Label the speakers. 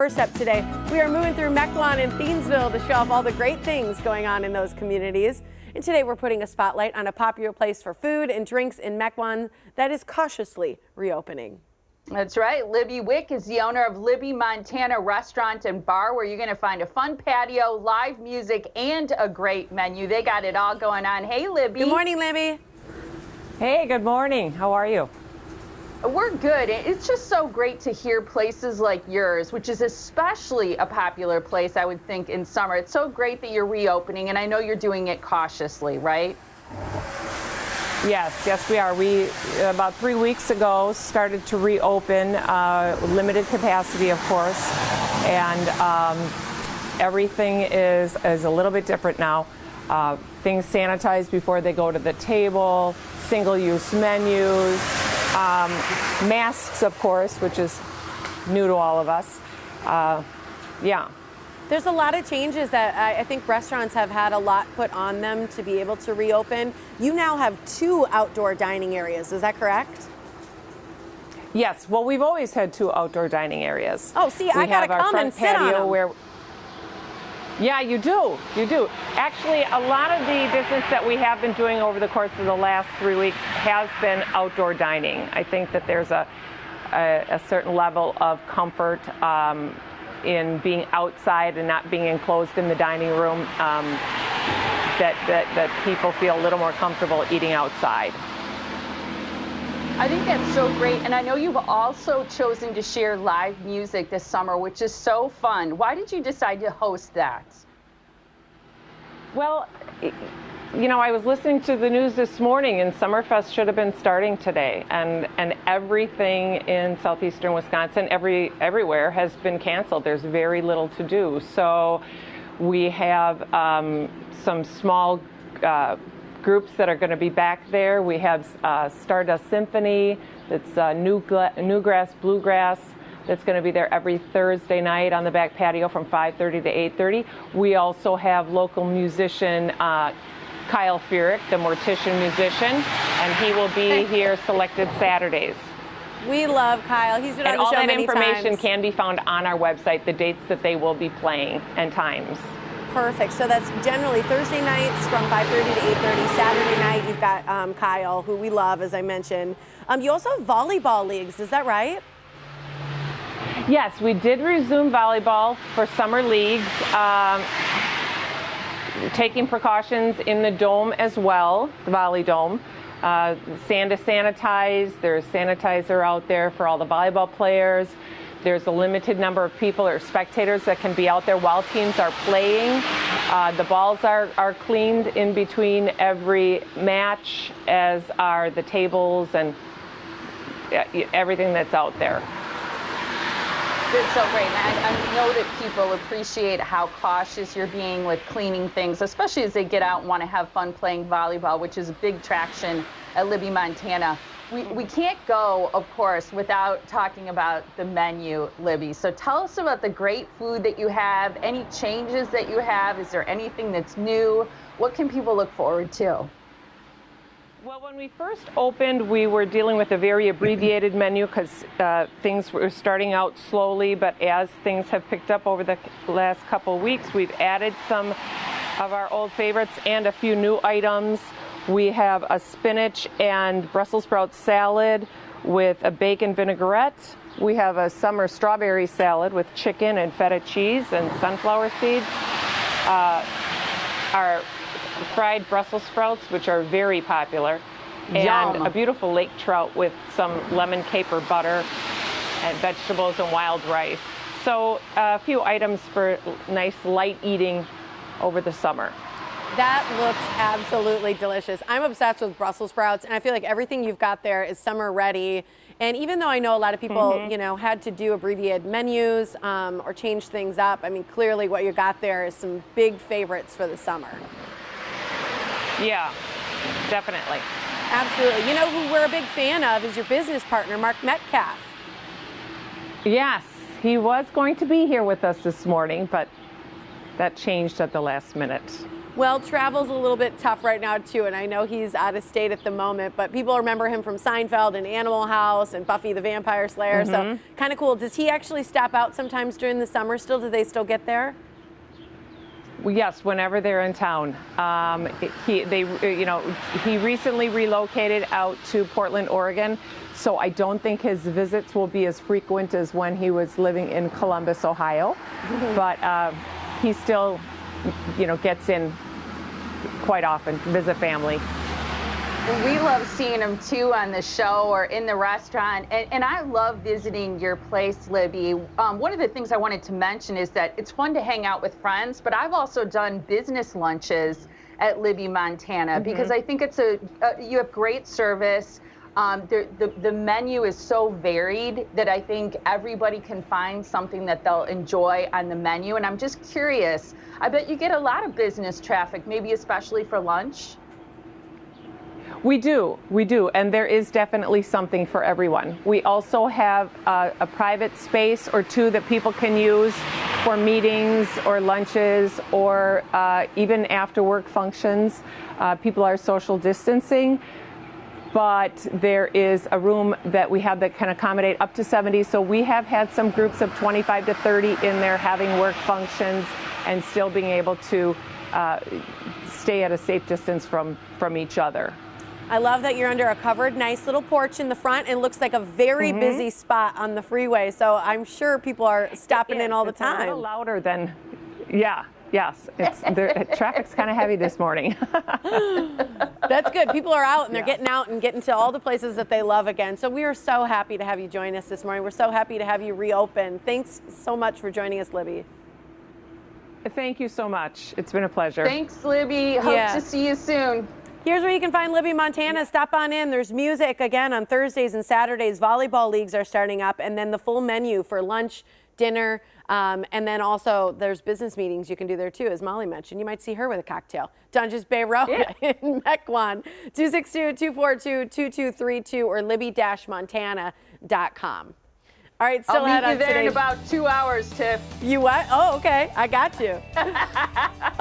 Speaker 1: First up today, we are moving through Metcalf and Thiensville to show off all the great things going on in those communities. And today we're putting a spotlight on a popular place for food and drinks in Metcalf that is cautiously reopening.
Speaker 2: That's right. Libby Wick is the owner of Libby Montana Restaurant and Bar, where you're going to find a fun patio, live music, and a great menu. They got it all going on. Hey, Libby.
Speaker 1: Good morning, Libby.
Speaker 3: Hey, good morning. How are you?
Speaker 2: We're good. It's just so great to hear places like yours, which is especially a popular place, I would think, in summer. It's so great that you're reopening, and I know you're doing it cautiously, right?
Speaker 3: Yes, we are. We, about 3 weeks ago, started to reopen, limited capacity, of course, and everything is a little bit different now. Things sanitized before they go to the table, single-use menus, masks, of course, which is new to all of us. Yeah.
Speaker 1: There's a lot of changes that I think restaurants have had a lot put on them to be able to reopen. You now have 2 outdoor dining areas, is that correct?
Speaker 3: Yes, well, we've always had 2 outdoor dining areas.
Speaker 1: Oh, see, I gotta come and sit on them.
Speaker 3: Where, yeah, you do. Actually, a lot of the business that we have been doing over the course of the last 3 weeks has been outdoor dining. I think that there's a certain level of comfort in being outside and not being enclosed in the dining room, that people feel a little more comfortable eating outside.
Speaker 2: I think that's so great, and I know you've also chosen to share live music this summer, which is so fun. Why did you decide to host that?
Speaker 3: Well, you know, I was listening to the news this morning, and Summerfest should have been starting today, and everything in southeastern Wisconsin, everywhere has been canceled. There's very little to do. So we have some small groups that are going to be back there. We have Stardust Symphony, that's Newgrass Bluegrass, that's going to be there every Thursday night on the back patio from 5:30 to 8:30. We also have local musician Kyle Fierick, the mortician musician, and he will be here selected Saturdays.
Speaker 1: We love Kyle. He's been on the show many times.
Speaker 3: All that information can be found on our website, the dates that they will be playing and times.
Speaker 1: Perfect. So that's generally Thursday nights from 5:30 to 8:30. Saturday night, you've got Kyle, who we love, as I mentioned. You also have volleyball leagues. Is that right?
Speaker 3: Yes, we did resume volleyball for summer leagues, taking precautions in the dome as well, the Volley Dome. Sand is sanitized. There's sanitizer out there for all the volleyball players. There's a limited number of people or spectators that can be out there while teams are playing. The balls are cleaned in between every match, as are the tables and everything that's out there.
Speaker 2: It's so great. And I know that people appreciate how cautious you're being with cleaning things, especially as they get out and want to have fun playing volleyball, which is a big traction at Libby Montana. We can't go, of course, without talking about the menu, Libby. So tell us about the great food that you have, any changes that you have. Is there anything that's new? What can people look forward to?
Speaker 3: Well, when we first opened, we were dealing with a very abbreviated menu because things were starting out slowly, but as things have picked up over the last couple of weeks, we've added some of our old favorites and a few new items. We have a spinach and Brussels sprout salad with a bacon vinaigrette. We have a summer strawberry salad with chicken and feta cheese and sunflower seeds. Our fried Brussels sprouts, which are very popular, and
Speaker 2: Yum.
Speaker 3: a beautiful lake trout with some lemon caper butter and vegetables and wild rice. So a few items for nice light eating over the summer.
Speaker 1: That looks absolutely delicious. I'm obsessed with Brussels sprouts, and I feel like everything you've got there is summer ready. And even though I know a lot of people, you know, had to do abbreviated menus or change things up, I mean, clearly what you got there is some big favorites for the summer.
Speaker 3: Yeah, definitely.
Speaker 1: Absolutely. You know who we're a big fan of is your business partner, Metcalf.
Speaker 3: Yes, he was going to be here with us this morning, but that changed at the last minute.
Speaker 1: Well, travel's a little bit tough right now too, and I know he's out of state at the moment, but people remember him from Seinfeld and Animal House and Buffy the Vampire Slayer, so kind of cool. Does he actually stop out sometimes during the summer still? Do they still get there?
Speaker 3: Yes, whenever they're in town. He recently relocated out to Portland, Oregon, so I don't think his visits will be as frequent as when he was living in Columbus, Ohio. But he still, gets in quite often to visit family.
Speaker 2: We love seeing him too on the show or in the restaurant, and I love visiting your place, Libby. One of the things I wanted to mention is that it's fun to hang out with friends, but I've also done business lunches at Libby Montana because I think it's you have great service. The menu is so varied that I think everybody can find something that they'll enjoy on the menu, and I'm just curious. I bet you get a lot of business traffic, maybe especially for lunch.
Speaker 3: We do, and there is definitely something for everyone. We also have a private space or two that people can use for meetings or lunches or even after work functions. People are social distancing, but there is a room that we have that can accommodate up to 70. So we have had some groups of 25 to 30 in there having work functions and still being able to stay at a safe distance from each other.
Speaker 1: I love that you're under a covered, nice little porch in the front. It looks like a very busy spot on the freeway, so I'm sure people are stopping in all the time.
Speaker 3: It's a little louder than, yes. Traffic's kind of heavy this morning.
Speaker 1: That's good. People are out and they're getting out and getting to all the places that they love again. So we are so happy to have you join us this morning. We're so happy to have you reopen. Thanks so much for joining us, Libby.
Speaker 3: Thank you so much. It's been a pleasure.
Speaker 2: Thanks, Libby. Hope to see you soon.
Speaker 1: Here's where you can find Libby Montana. Stop on in. There's music again on Thursdays and Saturdays. Volleyball leagues are starting up, and then the full menu for lunch, dinner, and then also there's business meetings you can do there too, as Molly mentioned. You might see her with a cocktail. Dungeons Bay Road in Mequon, 262-242-2232 or libby-montana.com. All right, still
Speaker 2: I'll meet you there in about 2 hours, Tiff.
Speaker 1: You what? Oh, okay. I got you.